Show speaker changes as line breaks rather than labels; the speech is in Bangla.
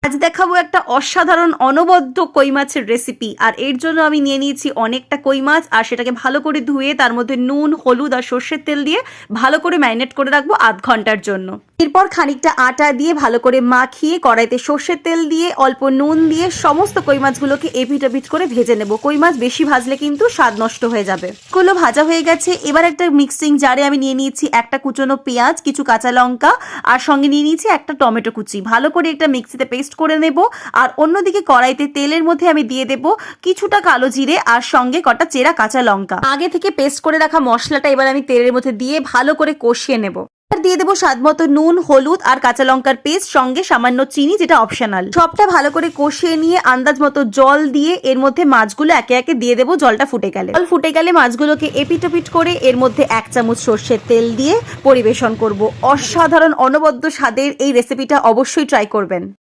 আজ দেখাবো একটা অসাধারণ অনবদ্য কই মাছের রেসিপি। আর এর জন্য আমি নিয়ে নিয়েছি অনেকটা কই মাছ, আর সেটাকে ভালো করে ধুয়ে তার মধ্যে নুন, হলুদ আর সর্ষের তেল দিয়ে ভালো করে ম্যারিনেট করে রাখবো আধ ঘন্টার জন্য। এরপর খানিকটা আটা দিয়ে ভালো করে মাখিয়ে কড়াইতে সর্ষের তেল দিয়ে অল্প নুন দিয়ে সমস্ত কই মাছগুলোকে এপিট ওপিট করে ভেজে নেব। কই মাছ বেশি ভাজলে কিন্তু স্বাদ নষ্ট হয়ে যাবে। গুলো ভাজা হয়ে গেছে। এবার একটা মিক্সিং জারে আমি নিয়ে নিয়েছি একটা কুচনো পেঁয়াজ, কিছু কাঁচা লঙ্কা আর সঙ্গে নিয়ে নিয়েছি একটা টমেটো কুচি। ভালো করে একটা মিক্সিতে পেস্ট করে নেব। আর অন্যদিকে কড়াইতে তেলের মধ্যে আমি দিয়ে দেব কিছুটা কালো জিরে আর সঙ্গে কটা চেরা কাঁচা লঙ্কা। আগে থেকে পেস্ট করে রাখা মশলাটা এবার আমি তেলের মধ্যে দিয়ে ভালো করে কষিয়ে নেব। দিয়ে দেবো স্বাদ মতো নুন, হলুদ আর কাঁচা লঙ্কার পেস্ট, সঙ্গে সামান্য চিনি যেটা অপশনাল। সবটা ভালো করে কষিয়ে নিয়ে আন্দাজ মতো জল দিয়ে এর মধ্যে মাছগুলো একে একে দিয়ে দেবো। জলটা ফুটে গেলে মাছগুলোকে এপিট ওপিট করে এর মধ্যে 1 চামচ সর্ষের তেল দিয়ে পরিবেশন করব। অসাধারণ অনবদ্য স্বাদের এই রেসিপিটা অবশ্যই ট্রাই করবেন।